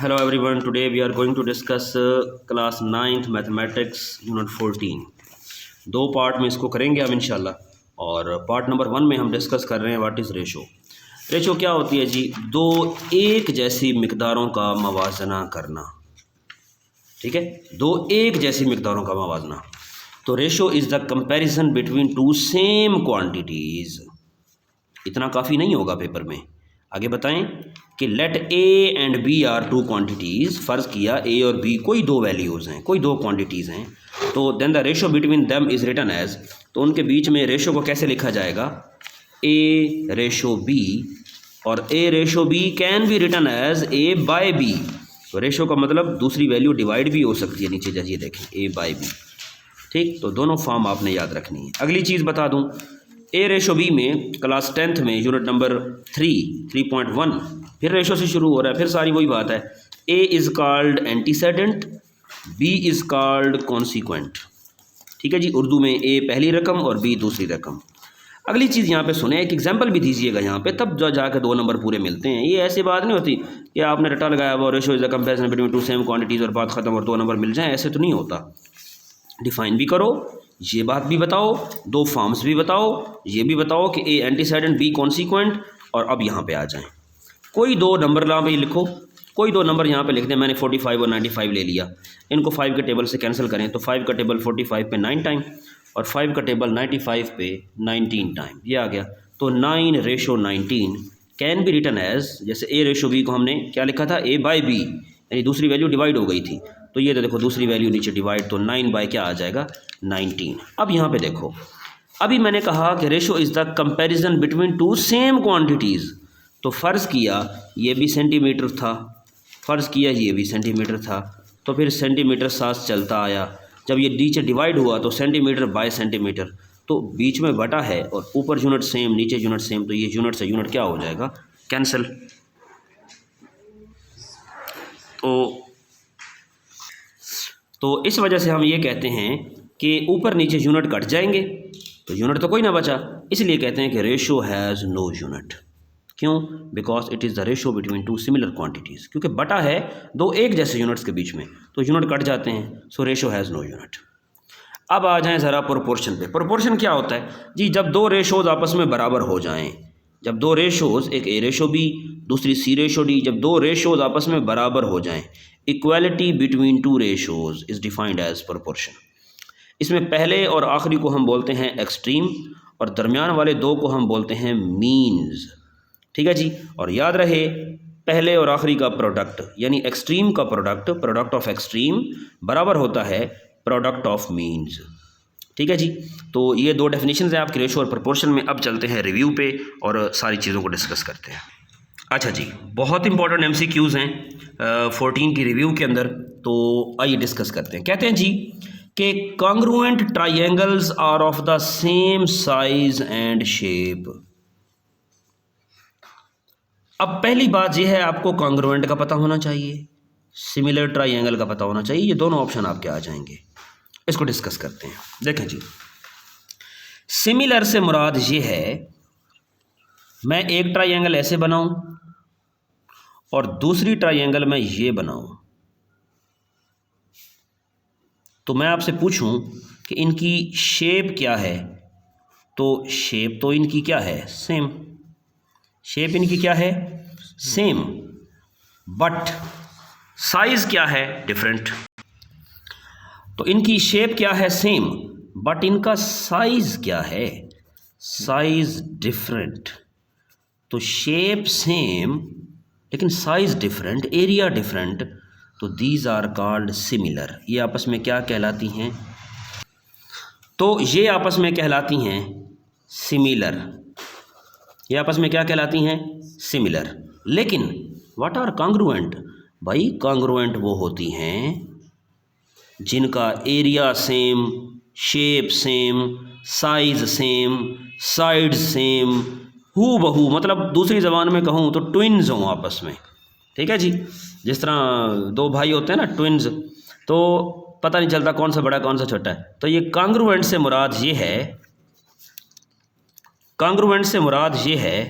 Hello everyone, today we are going to discuss class 9th mathematics unit 14। दो part में इसको करेंगे हम इंशाल्लाह। और पार्ट नंबर 1 में हम डिस्कस कर रहे हैं व्हाट इज़ रेशो। रेशो क्या होती है जी? दो एक जैसी मिकदारों का मवाजना करना। ठीक है, दो एक जैसी मिकदारों का मवाजना। तो ratio is the comparison between two same quantities. इतना काफ़ी नहीं होगा पेपर में। आगे बताएं कि let A and B are two quantities. फ़र्ज़ किया ए और बी कोई दो वैल्यूज़ हैं, कोई दो क्वांटिटीज़ हैं, तो then the ratio between them is written as. तो उनके बीच में रेशो को कैसे लिखा जाएगा? ए रेशो बी, और A ratio B can be written as A by B. तो रेशो का मतलब दूसरी वैल्यू डिवाइड भी हो सकती है, नीचे जाइए देखें ए बाय बी। ठीक, तो दोनों फॉर्म आपने याद रखनी है। अगली चीज़ बता दूं, ए रेशो बी में क्लास 10th में यूनिट नंबर 3.1 फिर रेशो से शुरू हो रहा है, फिर सारी वही बात है। A is called antecedent, B is called consequent. ठीक है जी, उर्दू में ए पहली रकम और बी दूसरी रकम। अगली चीज़ यहाँ पे सुने, एक एग्जांपल भी दीजिएगा यहाँ पे, तब जाकर 2 नंबर पूरे मिलते हैं। ये ऐसी बात नहीं होती कि आपने रटा लगाया वो ratio is the comparison between two same quantities और बात ख़त्म और 2 नंबर मिल जाएँ, ऐसे तो नहीं होता। डिफाइन भी करो, ये बात भी बताओ, दो फॉर्म्स भी बताओ, ये भी बताओ कि ए एंटीसेडेंट बी कॉन्सिक्वेंट। और अब यहाँ पे आ जाएं, कोई दो नंबर यहाँ पे लिखो, कोई दो नंबर यहाँ पे लिख दें। मैंने 45 और 95 ले लिया, इनको 5 के टेबल से कैंसिल करें तो 5 का टेबल 45 पे 9 टाइम और 5 का टेबल 95 पे 19 टाइम, ये आ गया। तो 9 ratio 19 can be written as, जैसे ए रेशो बी को हमने क्या लिखा था? ए बाय बी, यानी दूसरी वैल्यू डिवाइड हो गई थी, तो ये देखो दूसरी वैल्यू नीचे डिवाइड, तो 9 बाय क्या आ जाएगा? 19। अब यहाँ पे देखो, अभी मैंने कहा कि ratio is the comparison between two same quantities. तो फ़र्ज़ किया ये भी सेंटीमीटर था, फ़र्ज़ किया ये भी सेंटीमीटर था, तो फिर सेंटीमीटर साथ चलता आया। जब ये नीचे डिवाइड हुआ तो सेंटीमीटर बाय सेंटीमीटर, तो बीच में बटा है और ऊपर यूनिट सेम नीचे यूनिट सेम, तो ये यूनिट से यूनिट क्या हो जाएगा? कैंसिल। तो इस वजह से हम ये कहते हैं कि ऊपर नीचे यूनिट कट जाएंगे, तो यूनिट तो कोई ना बचा, इसलिए कहते हैं कि रेशो हैज़ नो यूनिट। क्यों? Because it is the ratio between two similar quantities. क्योंकि बटा है दो एक जैसे यूनिट्स के बीच में, तो यूनिट कट जाते हैं, सो रेशो हैज़ नो यूनिट। अब आ जाएं ज़रा प्रोपोर्शन पे। प्रोपोर्शन क्या होता है जी? जब दो रेशोज़ आपस में बराबर हो जाएं, जब दो रेशोज़, एक ए रेशो बी दूसरी सी रेशो डी, जब दो रेशोज़ आपस में बराबर हो जाएं, equality between two ratios is defined as proportion. इसमें पहले और आखिरी को हम बोलते हैं एक्सट्रीम, और दरमियान वाले दो को हम बोलते हैं मीन्स। ठीक है जी, और याद रहे पहले और आखिरी का प्रोडक्ट, यानी एक्सट्रीम का प्रोडक्ट, प्रोडक्ट ऑफ एक्सट्रीम बराबर होता है प्रोडक्ट ऑफ मीन्स। ठीक है जी, तो ये दो डेफिनेशंस हैं आपके रेशो और प्रोपोर्शन में। अब चलते हैं रिव्यू पे और सारी चीज़ों को डिस्कस करते हैं। अच्छा जी, बहुत इंपॉर्टेंट MCQs हैं 14 की रिव्यू के अंदर, तो आइए डिस्कस करते हैं। कहते हैं जी कि congruent triangles are of the same size and shape. अब पहली बात यह है, आपको कॉन्ग्रुएंट का पता होना चाहिए, सिमिलर ट्राइंगल का पता होना चाहिए, ये दोनों ऑप्शन आपके आ जाएंगे। इसको डिस्कस करते हैं। देखें जी, सिमिलर से मुराद ये है, मैं एक ट्राइंगल ऐसे बनाऊं और दूसरी ट्राइंगल में ये बनाऊं, तो मैं आपसे पूछूं कि इनकी शेप क्या है, तो शेप तो इनकी क्या है? सेम। शेप इनकी क्या है? सेम। बट साइज क्या है? डिफरेंट। तो इनकी शेप क्या है? सेम, बट इनका साइज क्या है? Size different. तो शेप सेम लेकिन साइज डिफरेंट, एरिया डिफरेंट, तो दीज आर कॉल्ड सिमिलर। ये आपस में क्या कहलाती हैं? तो ये आपस में कहलाती हैं सिमिलर। ये आपस में क्या कहलाती हैं? सिमिलर। लेकिन व्हाट आर कॉन्ग्रुएंट? भाई कॉन्ग्रुएंट वो होती हैं जिनका area same, shape same, size same, side same, हू बहू, मतलब दूसरी ज़बान में कहूँ तो ट्विन्स हों आपस में। ठीक है जी, जिस तरह दो भाई होते हैं ना ट्विन्स, तो पता नहीं चलता कौन सा बड़ा कौन सा छोटा है। तो ये कॉन्ग्रुएंट से मुराद ये है, कॉन्ग्रुएंट से मुराद ये है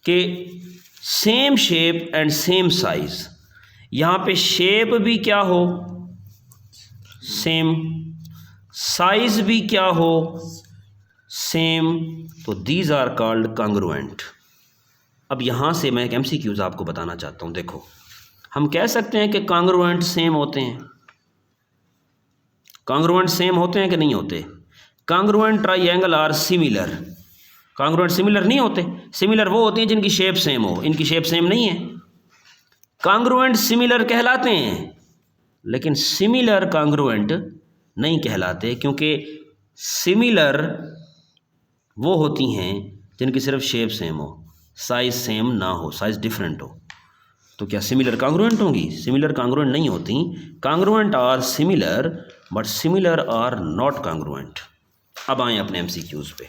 कि same shape and same size, यहाँ पे शेप भी क्या हो सेम, साइज भी क्या हो सेम, तो दीज आर कॉल्ड कॉन्ग्रुएंट। अब यहाँ से मैं एक MCQs आपको बताना चाहता हूँ। देखो, हम कह सकते हैं कि कॉन्ग्रुएंट सेम होते हैं, कॉन्ग्रुएंट सेम होते हैं कि नहीं होते? Congruent triangle are similar, congruent similar नहीं होते। सिमिलर वो होते हैं जिनकी शेप सेम हो, इनकी शेप सेम नहीं है। कॉन्ग्रुएंट सिमिलर कहलाते हैं, लेकिन सिमिलर कॉन्ग्रुएंट नहीं कहलाते, क्योंकि सिमिलर वो होती हैं जिनकी सिर्फ शेप सेम हो, साइज सेम ना हो, साइज डिफरेंट हो। तो क्या सिमिलर कॉन्ग्रुएंट होंगी? सिमिलर कॉन्ग्रुएंट नहीं होती। Congruent are similar but similar are not congruent. अब आए अपने MCQs पे।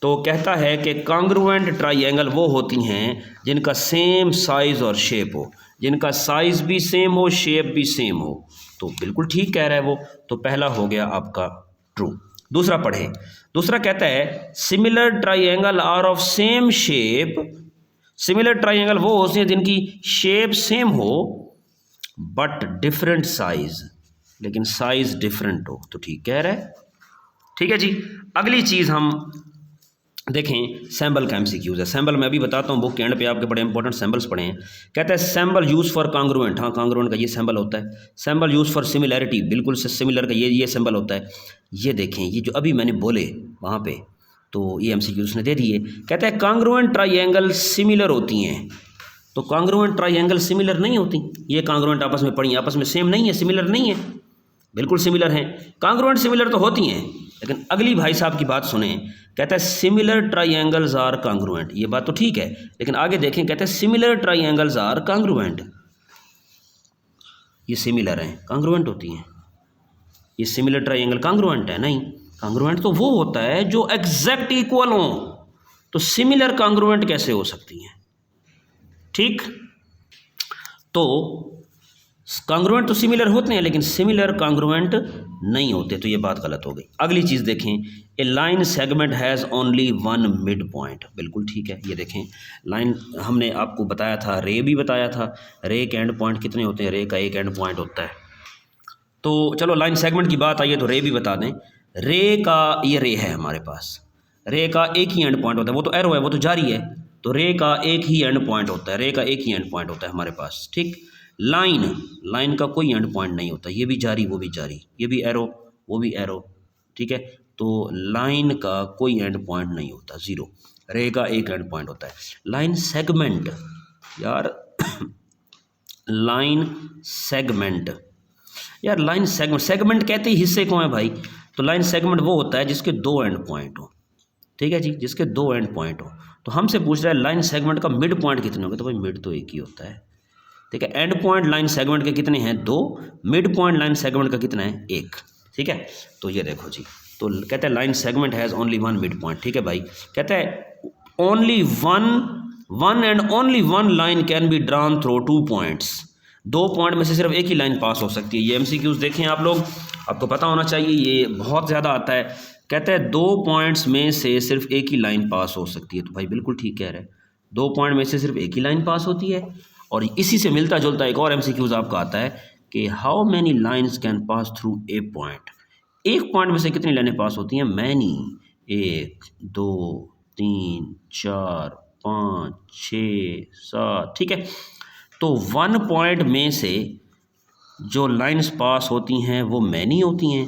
तो कहता है कि कॉन्ग्रुएंट ट्राइंगल वो होती हैं जिनका सेम साइज और शेप हो, जिनका साइज भी सेम हो, शेप भी सेम हो। तो बिल्कुल ठीक कह रहा है वो। तो पहला हो गया आपका ट्रू। दूसरा पढ़े। दूसरा कहता है similar triangle are of same shape. Similar triangle वो होते हैं जिनकी शेप सेम हो बट डिफरेंट साइज, लेकिन साइज डिफरेंट हो। तो ठीक कह रहा है। ठीक है जी। अगली चीज़ हम देखें, सैम्बल का MCQs है। सैम्बल मैं अभी बताता हूँ, बुक के एंड पे आपके बड़े इंपॉर्टेंट सैम्बल्स पढ़े हैं। कहता है सैम्बल यूज़ फॉर कॉन्ग्रुएंट, हाँ कॉन्ग्रुएंट का ये सैम्बल होता है। सैम्बल यूज़ फॉर सिमिलैरिटी, बिल्कुल से सिमिलर का ये सैम्बल होता है। ये देखें, ये जो अभी मैंने बोले वहाँ पे, तो ये MCQs ने दे दिए। कहता है कॉन्ग्रुएंट ट्राइंगल सिमिलर होती हैं, तो कॉन्ग्रुएंट ट्राइंगल सिमिलर नहीं होती। ये कॉन्ग्रुएंट आपस में पढ़ी, आपस में सेम नहीं है, सिमिलर नहीं है, बिल्कुल सिमिलर हैं। कॉन्ग्रुएंट सिमिलर तो होती हैं, लेकिन अगली भाई साहब की बात सुने। कहता है सिमिलर ट्राइंगल्स आर कॉन्ग्रुएंट। ये बात तो ठीक है, लेकिन आगे देखें, कहते हैं सिमिलर ट्राइंगल्स आर कॉन्ग्रुएंट। ये सिमिलर हैं, कॉन्ग्रुएंट होती हैं। ये सिमिलर ट्राइंगल कॉन्ग्रुएंट है? नहीं, कॉन्ग्रुएंट तो वो होता है जो एग्जैक्ट इक्वल हो। तो सिमिलर कॉन्ग्रुएंट कैसे हो सकती हैं? ठीक, तो कॉन्ग्रुएंट तो सिमिलर होते हैं, लेकिन सिमिलर कॉन्ग्रुएंट नहीं होते। तो ये बात गलत हो गई। अगली चीज़ देखें, a line segment has only one mid point. बिल्कुल ठीक है। ये देखें, लाइन हमने आपको बताया था, रे भी बताया था, रे के एंड पॉइंट कितने होते हैं? रे का एक एंड पॉइंट होता है। तो चलो लाइन सेगमेंट की बात आई है तो रे भी बता दें। रे का, ये रे है हमारे पास, रे का एक ही एंड पॉइंट होता है। वो तो एरो है, वो तो जारी है, तो रे का एक ही एंड पॉइंट होता है, रे का एक ही एंड पॉइंट होता है हमारे पास। ठीक, लाइन का कोई एंड पॉइंट नहीं होता। ये भी जारी, वो भी जारी, ये भी एरो, वो भी एरो। ठीक है, तो लाइन का कोई एंड पॉइंट नहीं होता, ज़ीरो। रे का एक एंड पॉइंट होता है। लाइन सेगमेंट, यार लाइन सेगमेंट, यार लाइन सेगमेंट, सेगमेंट कहते ही हिस्से को है भाई। तो लाइन सेगमेंट वो होता है जिसके दो एंड पॉइंट हो। ठीक है जी, जिसके दो एंड पॉइंट हो। तो हमसे पूछ रहा है लाइन सेगमेंट का मिड पॉइंट कितने होंगे? तो भाई मिड तो एक ही होता है। ठीक है, एंड पॉइंट लाइन सेगमेंट के कितने हैं? दो। मिड पॉइंट लाइन सेगमेंट का कितना है? एक। ठीक है, तो ये देखो जी, तो कहते हैं line segment has only one mid point. ठीक है भाई, कहता है only one and only one line can be drawn through two points. दो पॉइंट में से सिर्फ एक ही लाइन पास हो सकती है। ये MCQs देखें आप लोग, आपको पता होना चाहिए, ये बहुत ज़्यादा आता है। कहता है दो पॉइंट्स में से सिर्फ एक ही लाइन पास हो सकती है। तो भाई बिल्कुल ठीक कह रहे हैं, दो पॉइंट में से सिर्फ एक ही लाइन पास होती है। और इसी से मिलता जुलता एक और MCQs आपका आता है कि how many lines can pass through a point. एक पॉइंट में से कितनी लाइनें पास होती हैं? मैनी, एक, दो, तीन, चार, पाँच, छः, सात। ठीक है, तो वन पॉइंट में से जो लाइन्स पास होती हैं वो मैनी होती हैं।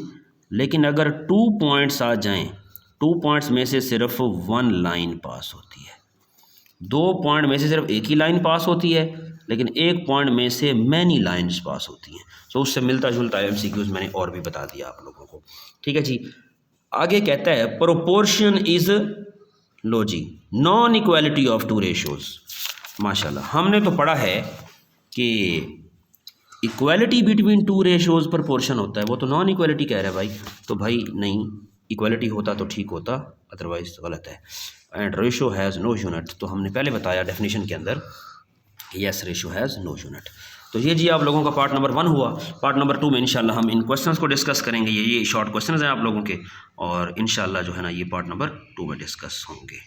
लेकिन अगर टू पॉइंट्स आ जाएं, टू पॉइंट्स में से सिर्फ वन लाइन पास होती है। दो पॉइंट में से सिर्फ एक ही लाइन पास होती है, लेकिन एक पॉइंट में से मैनी लाइन्स पास होती हैं। तो उससे मिलता जुलता MCQs मैंने और भी बता दिया आप लोगों को। ठीक है जी, आगे कहता है प्रोपोर्शन इज लो जी non equality of two ratios. माशाल्लाह, हमने तो पढ़ा है कि equality between two ratios proportion होता है, वो तो नॉन इक्वालिटी कह रहा है भाई। तो भाई नहीं, इक्वालिटी होता तो ठीक होता, अदरवाइज गलत है। And ratio has no unit, तो हमने पहले बताया डेफिनेशन के अंदर, yes ratio has no unit. तो ये जी आप लोगों का पार्ट नंबर 1 हुआ। पार्ट नंबर 2 में इंशाल्लाह हम इन क्वेश्चंस को डिस्कस करेंगे। ये शॉर्ट क्वेश्चंस हैं आप लोगों के, और इंशाल्लाह जो है ना ये पार्ट नंबर 2 में डिस्कस होंगे।